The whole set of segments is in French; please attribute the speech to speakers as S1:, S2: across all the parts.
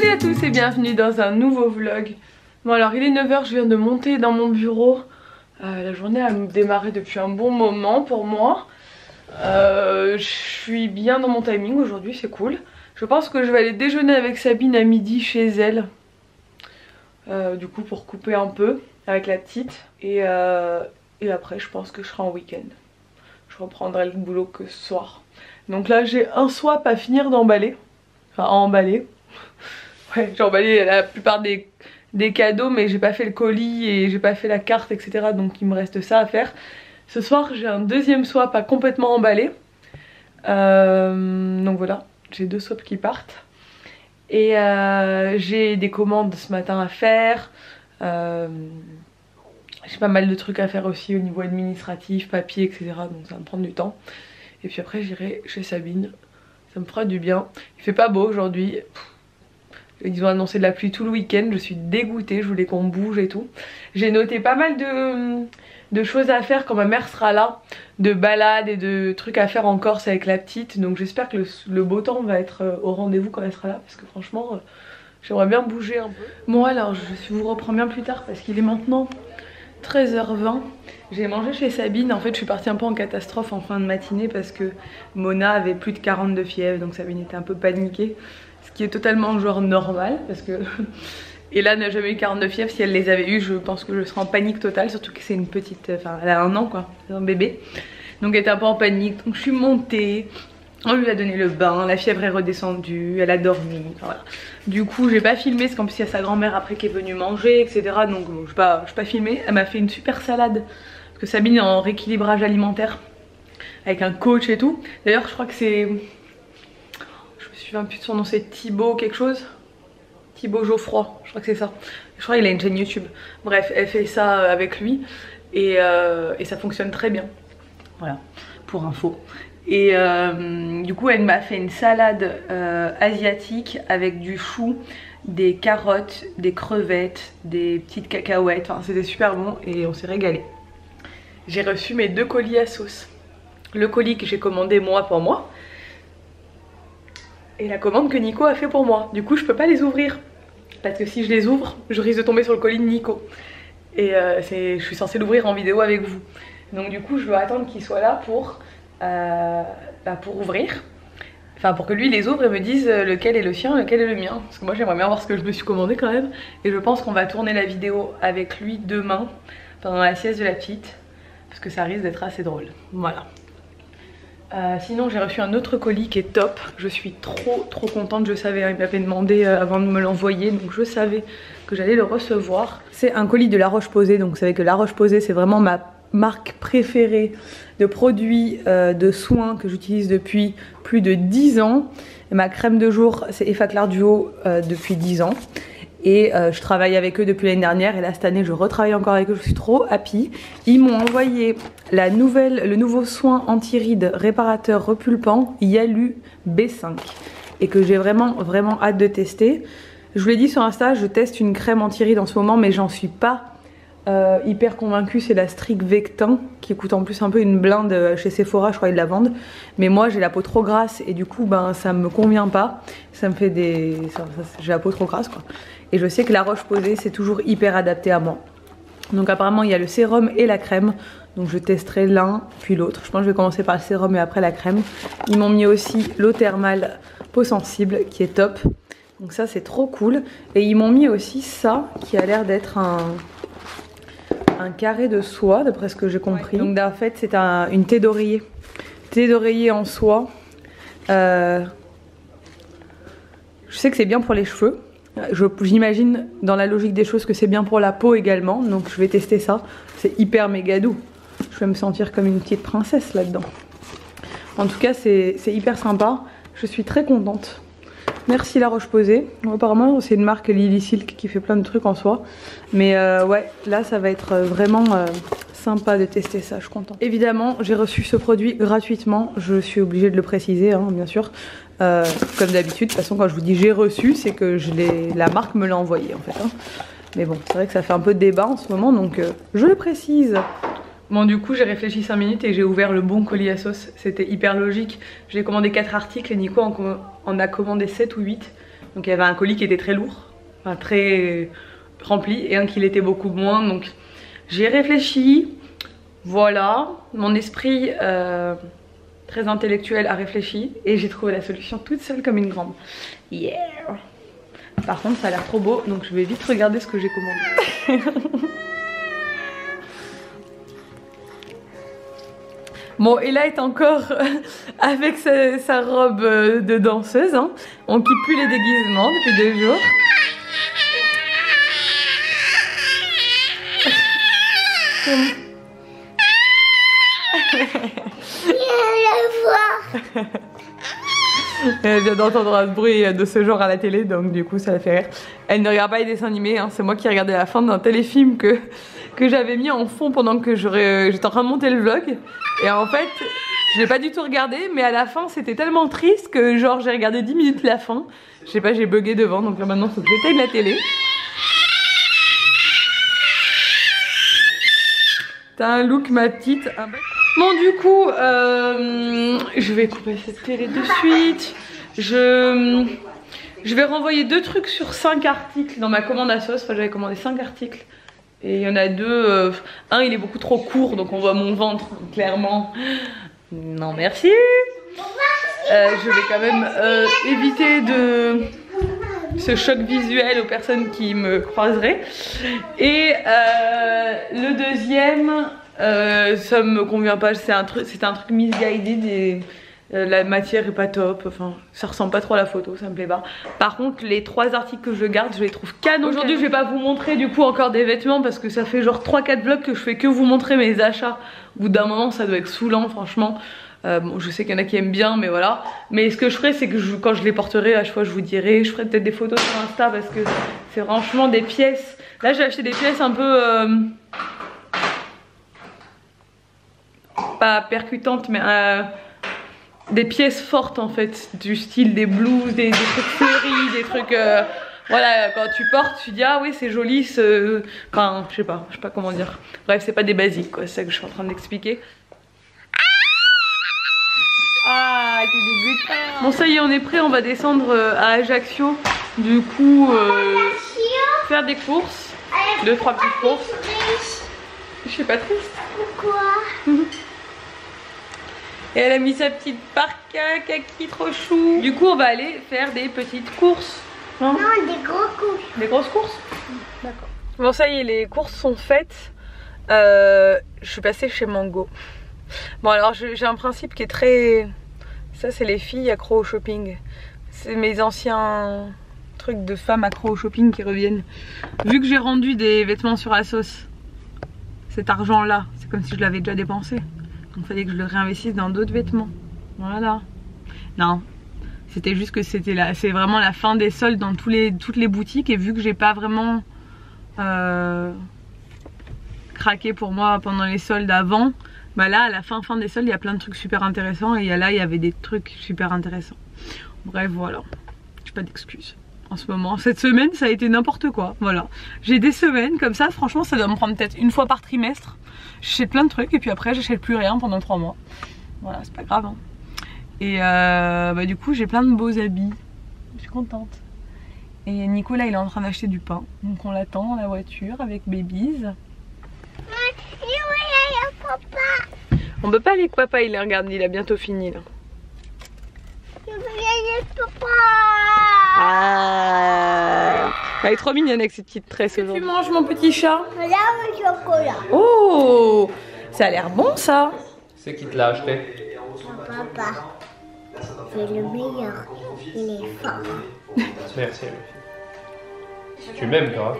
S1: Salut à tous et bienvenue dans un nouveau vlog. Bon alors il est 9 h, je viens de monter dans mon bureau. La journée a démarré depuis un bon moment pour moi. Je suis bien dans mon timing aujourd'hui, c'est cool. Je pense que je vais aller déjeuner avec Sabine à midi chez elle. Du coup pour couper un peu avec la petite. Et après je pense que je serai en week-end. Je reprendrai le boulot que ce soir. Donc là j'ai un swap à finir d'emballer. Enfin à emballer. Ouais, j'ai emballé la plupart des cadeaux, mais j'ai pas fait le colis et j'ai pas fait la carte, etc. Donc il me reste ça à faire. Ce soir j'ai un deuxième swap à complètement emballer. Donc voilà, j'ai deux swaps qui partent. Et j'ai des commandes ce matin à faire. J'ai pas mal de trucs à faire aussi au niveau administratif, papier, etc. Donc ça va me prendre du temps. Et puis après j'irai chez Sabine. Ça me fera du bien. Il fait pas beau aujourd'hui. Ils ont annoncé de la pluie tout le week-end, je suis dégoûtée, je voulais qu'on bouge et tout. J'ai noté pas mal de choses à faire quand ma mère sera là, de balades et de trucs à faire en Corse avec la petite. Donc j'espère que le beau temps va être au rendez-vous quand elle sera là, parce que franchement j'aimerais bien bouger un peu. Bon alors je vous reprends bien plus tard parce qu'il est maintenant 13 h 20. J'ai mangé chez Sabine, en fait je suis partie un peu en catastrophe en fin de matinée parce que Mona avait plus de 40 de fièvre, donc Sabine était un peu paniquée. Ce qui est totalement genre normal parce que Ella n'a jamais eu 49 fièvre. Si elle les avait eu, je pense que je serais en panique totale, surtout que c'est une petite, enfin elle a 1 an quoi, c'est un bébé. Donc elle était un peu en panique, donc je suis montée, on lui a donné le bain, la fièvre est redescendue, elle a dormi, enfin, voilà. Du coup j'ai pas filmé parce qu'en plus il y a sa grand-mère après qui est venue manger, etc. Donc bon, je pas filmé. Elle m'a fait une super salade parce que Sabine est en rééquilibrage alimentaire avec un coach et tout. D'ailleurs je crois que c'est... Je me souviens plus de son nom, c'est Thibaut quelque chose. Thibaut Geoffroy, je crois que c'est ça. Je crois qu'il a une chaîne YouTube. Bref, elle fait ça avec lui et ça fonctionne très bien. Voilà, pour info. Et du coup elle m'a fait une salade asiatique avec du chou, des carottes, des crevettes, des petites cacahuètes. Enfin c'était super bon et on s'est régalé. J'ai reçu mes 2 colis à sauce. Le colis que j'ai commandé moi pour moi. Et la commande que Nico a fait pour moi. Du coup je peux pas les ouvrir parce que si je les ouvre je risque de tomber sur le colis de Nico. Et je suis censée l'ouvrir en vidéo avec vous. Donc du coup je dois attendre qu'il soit là pour ouvrir. Enfin pour que lui les ouvre et me dise lequel est le sien, lequel est le mien. Parce que moi j'aimerais bien voir ce que je me suis commandé quand même. Et je pense qu'on va tourner la vidéo avec lui demain pendant la sieste de la petite. Parce que ça risque d'être assez drôle. Voilà. Sinon j'ai reçu un autre colis qui est top. Je suis trop contente, je savais, il m'avait demandé avant de me l'envoyer, donc je savais que j'allais le recevoir. C'est un colis de La Roche-Posay, donc vous savez que La Roche-Posay c'est vraiment ma marque préférée de produits de soins que j'utilise depuis plus de 10 ans. Et ma crème de jour c'est Effaclar Duo depuis 10 ans. Et je travaille avec eux depuis l'année dernière et là cette année je retravaille encore avec eux, je suis trop happy. Ils m'ont envoyé le nouveau soin anti-rides réparateur repulpant Yalu B5 et que j'ai vraiment hâte de tester. Je vous l'ai dit sur Insta, je teste une crème anti-rides en ce moment mais j'en suis pas hyper convaincue. C'est la Strict Vectin qui coûte en plus un peu une blinde chez Sephora, je crois ils la vendent. Mais moi j'ai la peau trop grasse et du coup ben ça me convient pas. Ça me fait des... j'ai la peau trop grasse quoi. Et je sais que La Roche-Posay c'est toujours hyper adapté à moi. Donc apparemment il y a le sérum et la crème. Donc je testerai l'un puis l'autre. Je pense que je vais commencer par le sérum et après la crème. Ils m'ont mis aussi l'eau thermale peau sensible qui est top. Donc ça c'est trop cool. Et ils m'ont mis aussi ça qui a l'air d'être un carré de soie d'après ce que j'ai compris. Donc en fait c'est une thé d'oreiller. Thé d'oreiller en soie. Je sais que c'est bien pour les cheveux. J'imagine dans la logique des choses que c'est bien pour la peau également. Donc je vais tester ça. C'est hyper méga doux. Je vais me sentir comme une petite princesse là-dedans. En tout cas c'est hyper sympa. Je suis très contente. Merci La Roche-Posay. Apparemment c'est une marque Lily Silk qui fait plein de trucs en soi. Mais ouais là ça va être vraiment sympa de tester ça, je suis contente. Évidemment j'ai reçu ce produit gratuitement. Je suis obligée de le préciser hein, bien sûr. Comme d'habitude, de toute façon quand je vous dis j'ai reçu c'est que la marque me l'a envoyé en fait hein. Mais bon c'est vrai que ça fait un peu de débat en ce moment donc je le précise. Bon du coup j'ai réfléchi 5 minutes et j'ai ouvert le bon colis à sauce. C'était hyper logique. J'ai commandé 4 articles et Nico en a commandé 7 ou 8. Donc il y avait un colis qui était très lourd, enfin très rempli, et un qui l'était beaucoup moins. Donc j'ai réfléchi, voilà, mon esprit très intellectuel a réfléchi et j'ai trouvé la solution toute seule comme une grande. Yeah. Par contre ça a l'air trop beau, donc je vais vite regarder ce que j'ai commandé. Bon, Ella est encore avec sa robe de danseuse, hein. On quitte plus les déguisements depuis 2 jours. Elle vient d'entendre un bruit de ce genre à la télé, donc du coup ça la fait rire. Elle ne regarde pas les dessins animés, hein. C'est moi qui ai regardé la fin d'un téléfilm que j'avais mis en fond pendant que j'étais en train de monter le vlog. Et en fait, je l'ai pas du tout regardé, mais à la fin c'était tellement triste que genre j'ai regardé 10 minutes la fin. Je sais pas, j'ai bugué devant, donc là maintenant il faut que j'éteigne la télé. T'as un look ma petite. Bon du coup, je vais couper cette télé de suite. Je vais renvoyer 2 trucs sur 5 articles dans ma commande à sauce. Enfin j'avais commandé 5 articles. Et il y en a 2, un il est beaucoup trop court donc on voit mon ventre clairement. Non merci. Je vais quand même éviter ce choc visuel aux personnes qui me croiseraient. Et le deuxième, ça me convient pas, c'était un truc misguided et la matière est pas top, enfin ça ressemble pas trop à la photo, ça me plaît pas. Par contre les 3 articles que je garde, je les trouve canons. Aujourd'hui je vais pas vous montrer du coup encore des vêtements parce que ça fait genre 3-4 vlogs que je fais que vous montrer mes achats. Au bout d'un moment ça doit être saoulant franchement. Bon je sais qu'il y en a qui aiment bien mais voilà. Mais ce que je ferai c'est que quand je les porterai à chaque fois je vous dirai. Je ferai peut-être des photos sur Insta parce que c'est franchement des pièces. Là j'ai acheté des pièces un peu pas percutantes mais des pièces fortes en fait, du style des blouses, des trucs féeries, des trucs voilà, quand tu portes tu dis ah oui c'est joli, enfin je sais pas comment dire, bref c'est pas des basiques quoi, c'est ça que je suis en train d'expliquer. Ah qui dégoûte. Bon ça y est on est prêt, on va descendre à Ajaccio, du coup faire des courses, 2-3 petites courses. Je suis pas triste.
S2: Pourquoi?
S1: Et elle a mis sa petite parka kaki trop chou. Du coup on va aller faire des petites courses.
S2: Non, des grosses courses.
S1: Des grosses courses? D'accord. Bon ça y est, les courses sont faites. Je suis passée chez Mango. Bon alors j'ai un principe qui est très... Ça c'est les filles accro au shopping. C'est mes anciens trucs de femmes accro au shopping qui reviennent. Vu que j'ai rendu des vêtements sur ASOS, cet argent là, c'est comme si je l'avais déjà dépensé. Donc il fallait que je le réinvestisse dans d'autres vêtements. Voilà. Non, c'était juste que c'est vraiment la fin des soldes dans toutes les boutiques. Et vu que j'ai pas vraiment craqué pour moi pendant les soldes avant, bah là à la fin des soldes il y a plein de trucs super intéressants. Et là il y avait des trucs super intéressants. Bref voilà, j'ai pas d'excuses. En ce moment, cette semaine ça a été n'importe quoi, voilà. J'ai des semaines comme ça, franchement ça doit me prendre peut-être une fois par trimestre. J'achète plein de trucs et puis après j'achète plus rien pendant 3 mois. Voilà, c'est pas grave hein. Et bah du coup j'ai plein de beaux habits, je suis contente. Et Nicolas il est en train d'acheter du pain, donc on l'attend dans la voiture avec Babies. On peut pas aller avec papa, regarde, il a bientôt fini là.
S2: Je veux aller avec papa.
S1: Ah, elle est trop mignonne avec ses petites tresses aujourd'hui. Tu manges mon petit chat?
S2: Là le chocolat.
S1: Oh, ça a l'air bon ça.
S3: C'est qui te l'a acheté?
S2: Papa, c'est le meilleur. Il est fort.
S3: Merci. Tu m'aimes toi?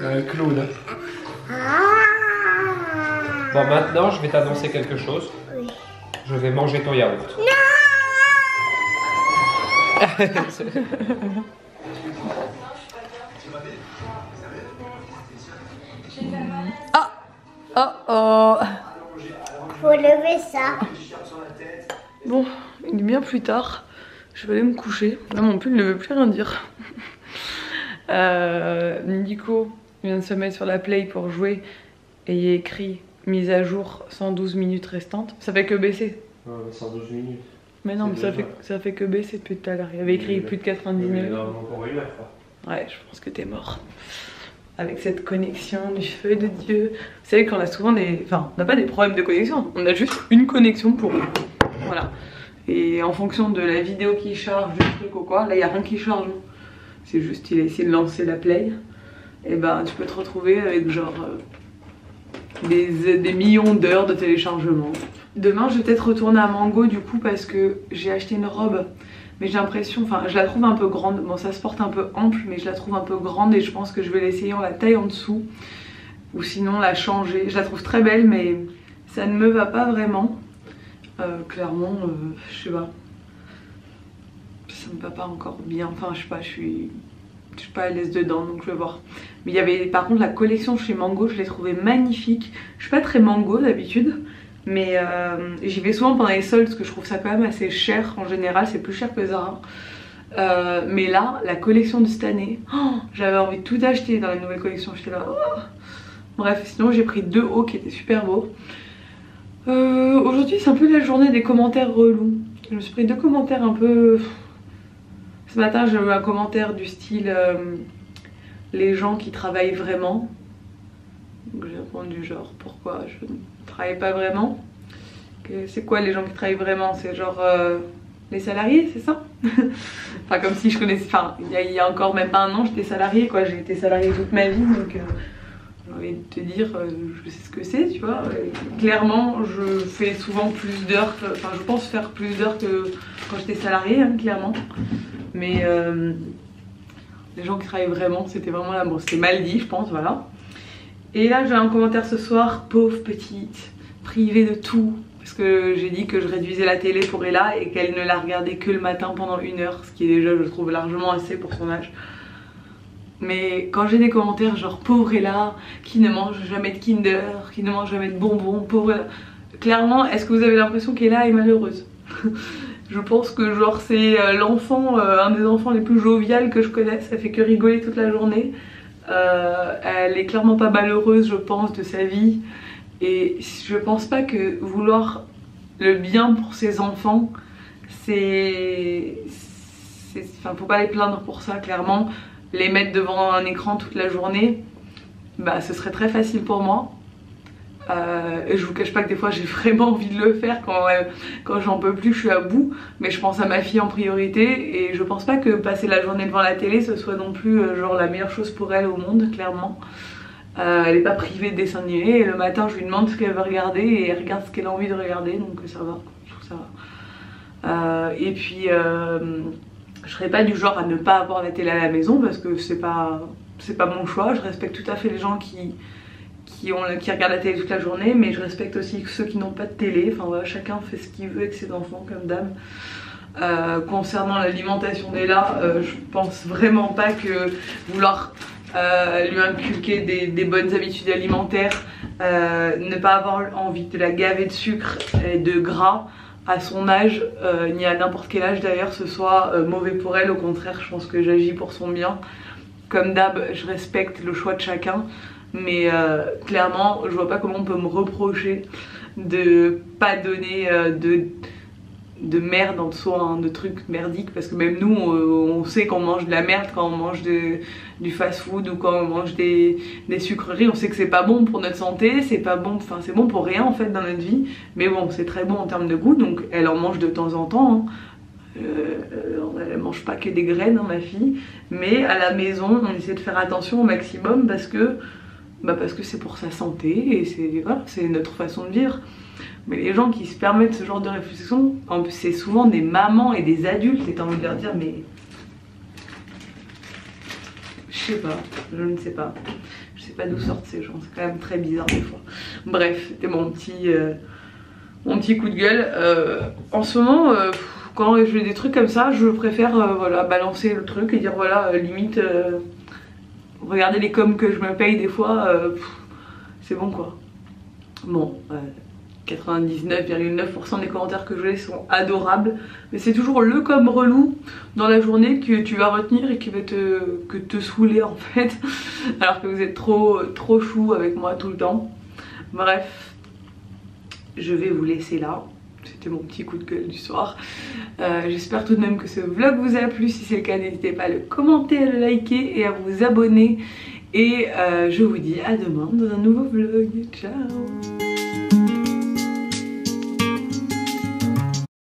S3: Un clown. Bon maintenant je vais t'annoncer quelque chose.
S2: Oui.
S3: Je vais manger ton yaourt.
S1: Ah. Oh oh.
S2: Faut lever ça.
S1: Bon, il est bien plus tard. Je vais aller me coucher. Là mon pull ne veut plus rien dire. Nico vient de se mettre sur la play pour jouer et il y a écrit mise à jour 112 minutes restantes. Ça fait que baisser.
S3: Ouais, 112 minutes.
S1: Mais non, mais ça fait que baisser depuis tout à l'heure. Il y avait écrit plus de 99.
S3: Non, encore une heure, quoi.
S1: Ouais, je pense que t'es mort. Avec cette connexion du feu de Dieu. Vous savez qu'on a souvent des... Enfin, on n'a pas des problèmes de connexion. On a juste une connexion pour eux. Voilà. Et en fonction de la vidéo qui charge, du truc ou quoi, là il n'y a rien qui charge. C'est juste il a essayé de lancer la play. Et ben tu peux te retrouver avec genre des millions d'heures de téléchargement. Demain je vais peut-être retourner à Mango du coup parce que j'ai acheté une robe. Mais j'ai l'impression, enfin je la trouve un peu grande. Bon ça se porte un peu ample mais je la trouve un peu grande et je pense que je vais l'essayer en la taille en dessous. Ou sinon la changer. Je la trouve très belle mais ça ne me va pas vraiment. Clairement, je sais pas, ça me va pas encore bien, enfin je sais pas, je suis pas à l'aise dedans donc je vais voir. Mais il y avait par contre la collection chez Mango, je l'ai trouvée magnifique. Je suis pas très Mango d'habitude, mais j'y vais souvent pendant les soldes parce que je trouve ça quand même assez cher en général, c'est plus cher que Zara. Mais là, la collection de cette année, oh, j'avais envie de tout acheter dans la nouvelle collection, j'étais là. Oh. Bref, sinon j'ai pris 2 hauts qui étaient super beaux. Aujourd'hui c'est un peu la journée des commentaires relous. Je me suis pris 2 commentaires un peu... Ce matin j'ai eu un commentaire du style les gens qui travaillent vraiment. Donc j'ai répondu genre pourquoi je ne travaille pas vraiment. C'est quoi les gens qui travaillent vraiment? C'est genre les salariés, c'est ça? Enfin comme si je connaissais... Enfin il y a encore même pas un an j'étais salariée quoi, j'ai été salariée toute ma vie donc... J'ai envie de te dire, je sais ce que c'est, tu vois. Clairement, je fais souvent plus d'heures, enfin je pense faire plus d'heures que quand j'étais salariée, hein, clairement. Mais les gens qui travaillent vraiment, c'était vraiment là, bon c'était mal dit je pense, voilà. Et là j'ai un commentaire ce soir, pauvre petite, privée de tout. Parce que j'ai dit que je réduisais la télé pour Ella et qu'elle ne la regardait que le matin pendant 1 heure, ce qui est déjà je trouve largement assez pour son âge. Mais quand j'ai des commentaires genre pauvre Ella, qui ne mange jamais de Kinder, qui ne mange jamais de bonbons, pauvre Ella. Clairement, est-ce que vous avez l'impression qu'Ella est malheureuse? Je pense que genre c'est l'enfant, un des enfants les plus joviales que je connaisse, ça fait que rigoler toute la journée. Elle est clairement pas malheureuse je pense de sa vie. Et je pense pas que vouloir le bien pour ses enfants, c'est... Enfin faut pas les plaindre pour ça clairement. Les mettre devant un écran toute la journée, bah ce serait très facile pour moi. Et je vous cache pas que des fois j'ai vraiment envie de le faire quand j'en peux plus, je suis à bout. Mais je pense à ma fille en priorité et je pense pas que passer la journée devant la télé ce soit non plus genre la meilleure chose pour elle au monde, clairement. Elle est pas privée de dessins animés et le matin je lui demande ce qu'elle veut regarder et elle regarde ce qu'elle a envie de regarder donc ça va, je trouve ça va. Et puis... je serais pas du genre à ne pas avoir la télé à la maison parce que c'est pas mon choix. Je respecte tout à fait les gens qui regardent la télé toute la journée, mais je respecte aussi ceux qui n'ont pas de télé. Enfin voilà, chacun fait ce qu'il veut avec ses enfants comme d'hab. Concernant l'alimentation d'Ella, je pense vraiment pas que vouloir lui inculquer des bonnes habitudes alimentaires, ne pas avoir envie de la gaver de sucre et de gras à son âge, ni à n'importe quel âge d'ailleurs, ce soit mauvais pour elle. Au contraire, je pense que j'agis pour son bien. Comme d'hab, je respecte le choix de chacun, mais clairement, je vois pas comment on peut me reprocher de pas donner de merde en dessous, hein, de trucs merdiques, parce que même nous on sait qu'on mange de la merde quand on mange du fast food ou quand on mange des sucreries, on sait que c'est pas bon pour notre santé, c'est pas bon, enfin c'est bon pour rien en fait dans notre vie, mais bon c'est très bon en termes de goût, donc elle en mange de temps en temps, hein. Elle mange pas que des graines hein, ma fille, mais à la maison on essaie de faire attention au maximum parce que c'est pour sa santé et c'est voilà, c'est notre façon de vivre. Mais les gens qui se permettent ce genre de réflexion, c'est souvent des mamans et des adultes, et t'as envie de leur dire mais... Je sais pas, je ne sais pas. Je sais pas d'où sortent ces gens, c'est quand même très bizarre des fois. Bref, c'était mon petit coup de gueule. En ce moment, quand je fais des trucs comme ça, je préfère voilà, balancer le truc et dire voilà, limite... regardez les coms que je me paye des fois, c'est bon quoi. Bon... 99,9% des commentaires que je lis sont adorables, mais c'est toujours le com relou dans la journée que tu vas retenir et qui va te saouler en fait, alors que vous êtes trop chou avec moi tout le temps. Bref, je vais vous laisser là. C'était mon petit coup de gueule du soir. J'espère tout de même que ce vlog vous a plu. Si c'est le cas, n'hésitez pas à le commenter, à le liker et à vous abonner. Et je vous dis à demain dans un nouveau vlog. Ciao!